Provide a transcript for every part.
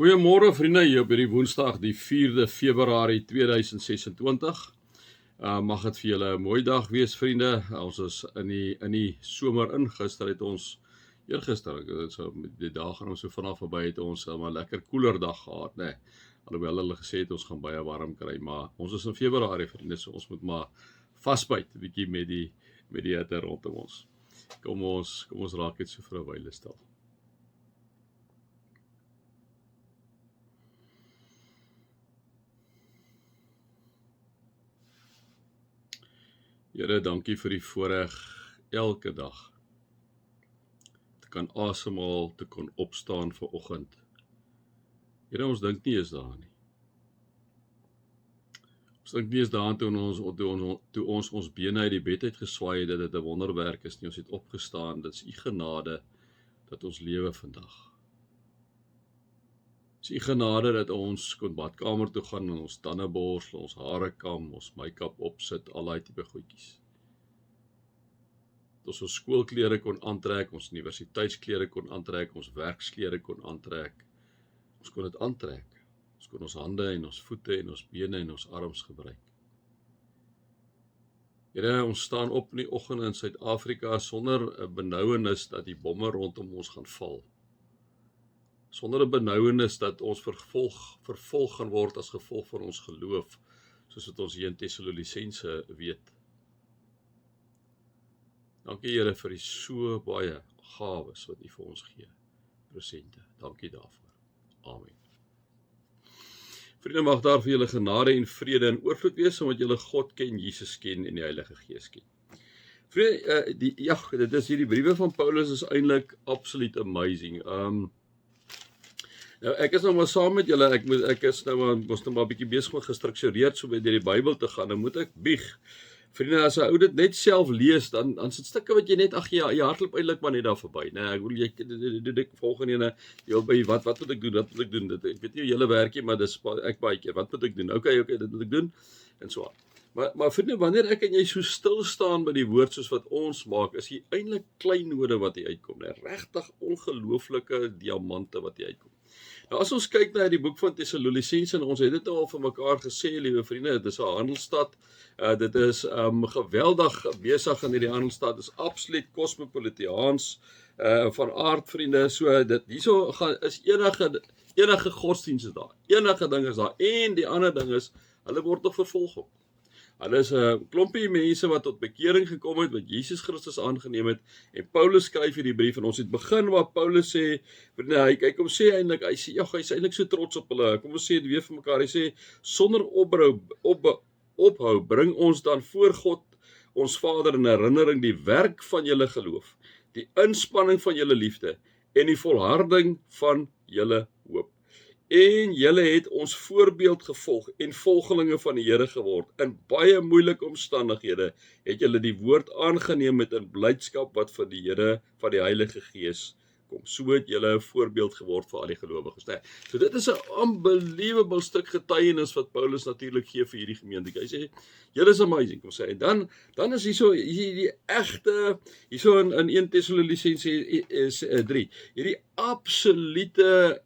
Goeiemôre vriende, hier op hierdie Woensdag die 4de Februarie 2026. Mag dit vir julle 'n mooi dag wees vriende. Ons is in die somer in. Gister het ons eergister, so die dag gaan ons so vanaf verby het ons 'n lekker koeler dag gehad, né? Alhoewel hulle gesê het ons gaan baie warm kry, maar ons is in Februarie vriende, so ons moet maar vasbyt 'n bietjie met die hitte rondom ons. Kom ons raak dit so vir 'n wyle stil. Here, dankie vir die voorreg elke dag te kan asemhaal, te kon opstaan vir oggend. Here, ons dink nie eens daaraan nie. Ons dink nie eens daaraan toe ons bene uit die bed uit geswaai het, dat dit 'n wonderwerk is nie. Ons het opgestaan, dit is u genade dat ons lewe vandag. Dit is u genade dat ons kon badkamer toe gaan en ons tande borsel, ons hare kam, ons make-up opsit, al daai tipe goedjies. Dat ons skoolklere kon aantrek, ons universiteitsklere kon aantrek, ons werksklere kon aantrek. Ons kon dit aantrek. Ons kon ons hande en ons voete en ons bene en ons arms gebruik. Here, ons staan op in die oggend in Suid-Afrika sonder 'n benouenis dat die bomme rondom ons gaan val. Sonder 'n benouenis dat ons vervolg gaan word as gevolg van ons geloof, soos wat ons hier in Tessalonisense weet. Dankie Here vir die so baie gawes wat u vir ons gee, presente. Dankie daarvoor. Amen. Vriende, mag daar vir julle genade en vrede en oorvloed wees, omdat julle God ken, Jesus ken en die Heilige Gees ken. Vriende, dit is hierdie briewe van Paulus is eintlik absoluut amazing. Nou, ek is nou maar saam met julle, ek is nou maar 'n bietjie besig om gestruktureerd so deur die Bybel te gaan, nou moet ek bieg. Vriende, as 'n ou dit net self lees, dan sit stukke wat jy net, jy hardloop eintlik maar net daar verby, né? Ek bedoel, ek volgende ene, jy by wat moet ek doen, ek weet nie hoe julle werk nie, maar dis ek baie keer, wat moet ek doen? Okay, dit moet ek doen, en so aan. Maar vriende, wanneer ek en jy so stil staan by die woord soos wat ons maak, is hier eintlik kleinode wat hier uitkom, né? Regtig ongelooflike diamante wat hier uitkom. Nou as ons kyk na die boek van Tessalonisense, en ons het dit nou al vir mekaar gesê, liewe vriende, dit is 'n handelsstad, dit is geweldig besig in hierdie handelsstad, is absoluut kosmopolitiaans van aard, vriende, so dit hierso is enige godsdienst is daar, enige ding is daar, en die ander ding is, hulle word nog vervolg op. Hulle is 'n klompie mense wat tot bekering gekom het, wat Jesus Christus aangeneem het, en Paulus skryf hierdie brief, en ons het begin waar Paulus sê, hy kom sê eintlik, hy sê, hy is eintlik so trots op hulle, kom ons sê dit weer vir mekaar, hy sê, sonder ophou, bring ons dan voor God, ons Vader, in herinnering die werk van julle geloof, die inspanning van julle liefde, en die volharding van julle hoop. En julle het ons voorbeeld gevolg en volgelinge van die Here geword. In baie moeilike omstandighede het julle die woord aangeneem met 'n blydskap wat van die Here, van die Heilige Gees kom. So het julle 'n voorbeeld geword vir al die gelowiges. So dit is 'n unbelievable stuk getuienis wat Paulus natuurlik gee vir hierdie gemeente. Hy sê, julle is amazing, kom sê. En dan is die egte, hierso in 1 Tessalonisense 3, hierdie absolute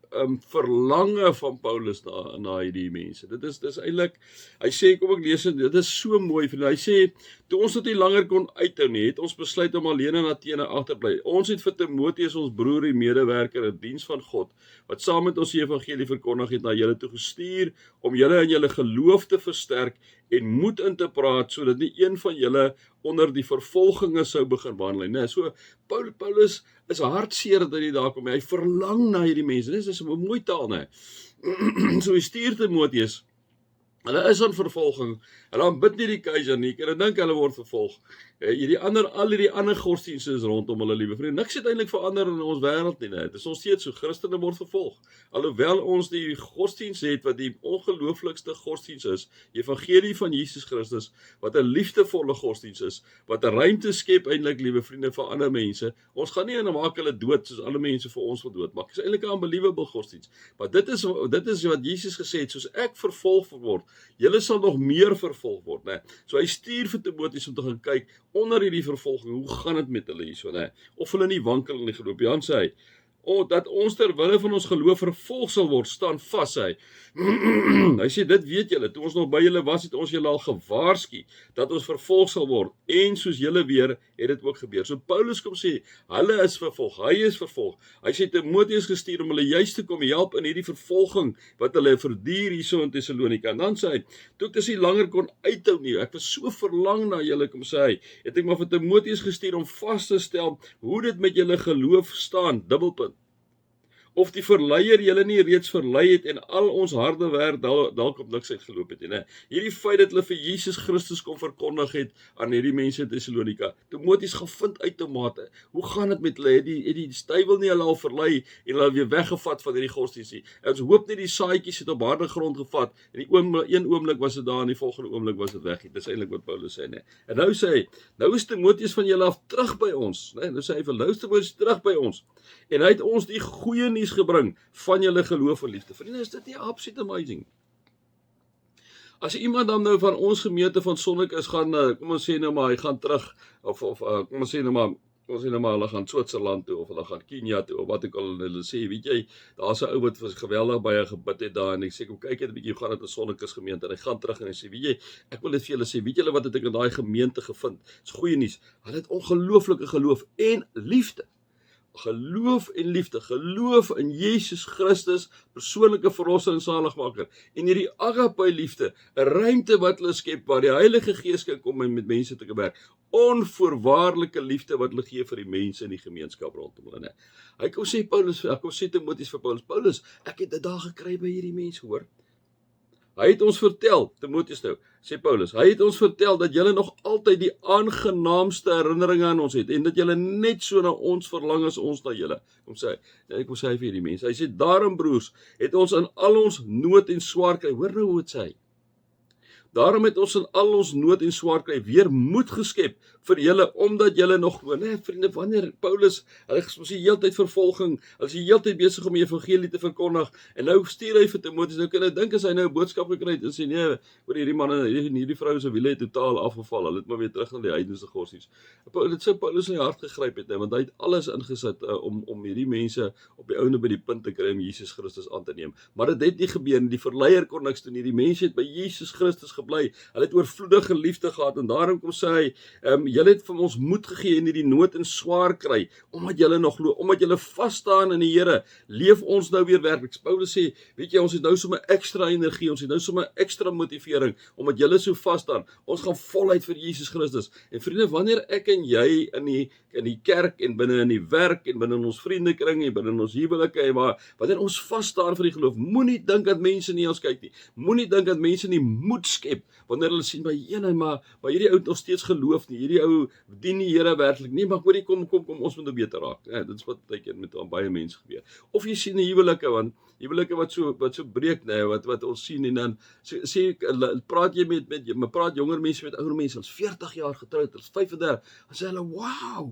verlange van Paulus na hierdie mense. Dit is eintlik, hy sê, kom ek lees dit is so mooi, vriende. Hy sê, toe ons dit nie langer kon uithou nie, het ons besluit om alleen in Athene agterbly. Ons het vir Timoteus, ons broer en medewerker in diens van God, wat saam met ons die evangelie verkondig het, na julle toe gestuur, om julle in julle geloof te versterk en moed in te praat, sodat nie een van julle onder die vervolginge sou begin wandel nie. So Paulus is hartseer dat hy daar kom. Hy verlang na hierdie mense. Dit is 'n mooi taal, né? So hy stuur Timoteus. Hulle is aan vervolging. Hulle aanbid nie die keiser nie. Ek dink hulle word vervolg. Al hierdie ander godsdienste is rondom hulle, liewe vriende. Niks het eintlik verander in ons wêreld nie. Dit is nog steeds so, Christene word vervolg. Alhoewel ons die godsdienst het wat die ongelooflikste godsdienst is, die evangelie van Jesus Christus, wat 'n liefdevolle godsdienst is, wat 'n ruimte skep eintlik, liewe vriende, vir ander mense. Ons gaan nie maak hulle dood soos alle mense vir ons wil doodmaak. Dit is eintlik 'n unbelievable godsdienst. Maar dit is wat Jesus gesê het, soos ek vervolg word, julle sal nog meer vervolg word, né? So hy stuur vir Timoteus om te gaan kyk onder hierdie vervolging, hoe gaan dit met hulle hierso, né? Of hulle nie wankel in die geloof. Jan sê hy, dat ons ter wille van ons geloof vervolg sal word, staan vas, sê hy. Hy sê, dit weet julle, toe ons nog by julle was, het ons julle al gewaarsku, dat ons vervolg sal word, en soos julle weer, het dit ook gebeur. So Paulus kom sê, hulle is vervolg, hy is vervolg. Hy sê Timoteus gestuur om hulle juist te kom help in hierdie vervolging, wat hulle verduur hierso in Thessalonika. En dan sê hy, toe ek dit nie langer kon uithou nie, ek was so verlang na julle, kom sê hy, het ek maar vir Timoteus gestuur om vas te stel, hoe dit met julle geloof staan, dubbelpunt. Of die verleier julle nie reeds verlei het en al ons harde werk dalk op niks uitgeloop het nie. Hierdie feit dat hulle vir Jesus Christus kom verkondig het aan hierdie mense in Thessalonika. Timoteus gaan vind uit tomate. Hoe gaan dit met hulle? Het die duiwel nie hulle al verlei en hulle weer weggevat van hierdie godsdienst nie? En ons hoop nie die saadjies het op harde grond gevat en een oomblik was dit daar en die volgende oomblik was dit weg. Dit is eintlik wat Paulus sê, nee. En nou sê hy, nou is Timoteus van julle af terug by ons, nee. Nou sê hy, nou is Timoteus terug by ons. En hy het ons die goeie nuus gebring van julle geloof en liefde. Vriende, is dit nie absoluut amazing? As iemand dan nou van ons gemeente van Sonnekus gaan, kom ons sê nou maar, hy gaan terug, of kom ons sê nou maar, hulle gaan Switserland toe, of hulle gaan Kenia toe, of wat ek al hulle sê, weet jy, daar's 'n ou wat geweldig baie gebid het daar, en ek sê, kom kyk net 'n bietjie, hoe gaan dit in Sonnekus gemeente, en hy gaan terug en hy sê, weet jy, ek wil dit vir julle sê, weet julle wat het ek in daai gemeente gevind? Dis goeie nuus, hulle het ongelooflike geloof en liefde. Geloof en liefde, geloof in Jesus Christus, persoonlike verlosser en saligmaker, en hierdie agape liefde, 'n ruimte wat hulle skep, waar die Heilige Gees kan kom en met mense te werk, onvoorwaardelike liefde wat hulle gee vir die mense in die gemeenskap rondom hulle. Hy kom sê Timoteus vir Paulus, ek het dit daar gekry by hierdie mense, hoor. Hy het ons vertel, Timoteus nou, sê Paulus, hy het ons vertel dat julle nog altyd die aangenaamste herinneringe aan ons het, en dat julle net so na ons verlang as ons na julle. Kom sê hy, ek wil sê vir hierdie mense, hy sê, daarom broers, het ons in al ons nood en swaar kry, hoor nou hoe het sê hy, daarom het ons in al ons nood en swaar kry weer moed geskep vir julle, omdat julle nog glo. Nee, vriende, wanneer Paulus, hulle is die heeltyd vervolging, hulle is die heeltyd besig om die evangelie te verkondig, en nou stuur hy vir Timoteus, nou kan hy dink as hy nou 'n boodskap gekry het, en sê, nee, oor hierdie manne, hierdie vrou se wiele het totaal afgeval, hulle het maar weer terug na die heidense godsdienst. Dit sou Paulus in die hart gegryp het, want hy het alles ingesit om hierdie mense op die ouene by die punt te kry om Jesus Christus aan te neem. Maar dit het nie gebeur nie, die verleier kon niks doen nie, die mense het by Jesus Christus gebly, hulle het oorvloedige liefde gehad, en daarom kom sê hy, julle het vir ons moed gegee in hierdie nood en swaar kry, omdat julle nog glo, omdat julle vas staan in die Here, leef ons nou weer werklik. Paulus sê, weet jy, ons het nou sommer ekstra energie, ons het nou sommer ekstra motivering, omdat julle so vas staan, ons gaan voluit vir Jesus Christus. En vriende, wanneer ek en jy in die kerk, en binne in die werk, en binne in ons vriendekring, en binne in ons huwelike, maar wanneer ons vas staan vir die geloof, moenie dink dat mense nie ons kyk nie, moenie dink dat mense nie moed skep, wanneer hulle sien, maar hierdie ou het nog steeds geloof nie, hierdie ou dien die Here werklik nie, maar hoorie, kom, ons moet nou beter raak. Ja, dit is wat tydjie met baie mense gebeur. Of jy sien die huwelike, want huwelike wat so breek, nee, wat ons sien, en dan praat jy praat jonger mense met ouer mense, ons 40 jaar getroud, ons 35, dan sê hulle, wow,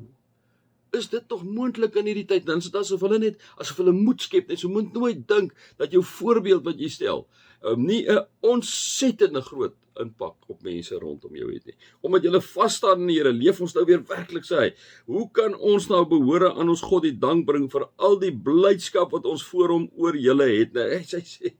is dit toch moontlik in hierdie tyd? Dan is dit asof hulle moed skep, en so moet nooit dink dat jou voorbeeld wat jy stel, nie 'n ontsettende groot impak op mense rondom jou het nie. Omdat julle vas staan in die Here, leef ons nou weer werklik, sê hy. Hoe kan ons nou behore aan ons God die dank bring vir al die blydskap wat ons voor hom oor julle het? Nou, hy sê,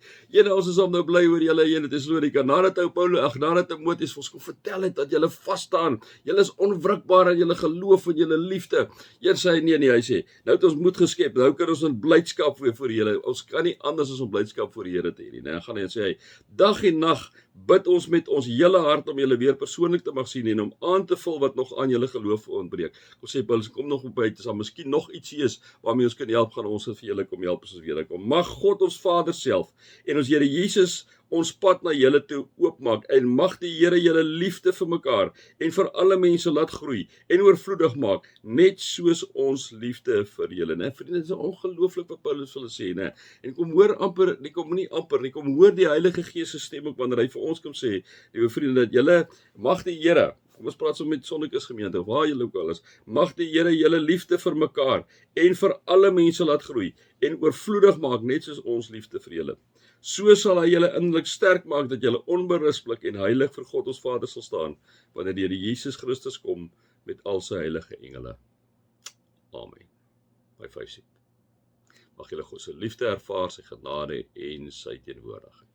ons is nou bly oor julle, dit is Thessalonika, nadat Timoteus ons kom vertel het dat julle vas staan, julle is onwrikbaar in julle geloof en julle liefde. Sê hy, nee, hy sê, nou het ons moed geskep, nou kan ons in blydskap weer voor julle, ons kan nie anders as om blydskap voor die Here te hê nie. Nou gaan hy en sê hy, dag en nag bid ons met ons hele hart om julle weer persoonlik te mag sien en om aan te vul wat nog aan julle geloof ontbreek. Kom sê Paulus, kom nog op uit, as daar miskien nog ietsie is waarmee ons kan help, gaan ons vir julle kom help as ons weer kom. Mag God ons Vader self en ons Here Jesus ons pad na julle toe oopmaak, en mag die Here julle liefde vir mekaar en vir alle mense laat groei en oorvloedig maak, net soos ons liefde vir julle. Nee, vriende, dit is ongelooflik wat Paulus vir hulle sê, nee. En kom hoor die Heilige Gees se stem ook wanneer hy vir ons kom sê, liewe vriende, dat julle mag die Here, kom ons praat so met Sonnekus gemeente, waar julle ook al is, mag die Here julle liefde vir mekaar en vir alle mense laat groei en oorvloedig maak, net soos ons liefde vir julle. So sal hy julle innerlik sterk maak, dat julle onberispelik en heilig vir God ons Vader sal staan, wanneer die Here Jesus Christus kom met al sy heilige engele. Amen. My 5 seat. Mag julle God se liefde ervaar, sy genade en sy teenwoordigheid.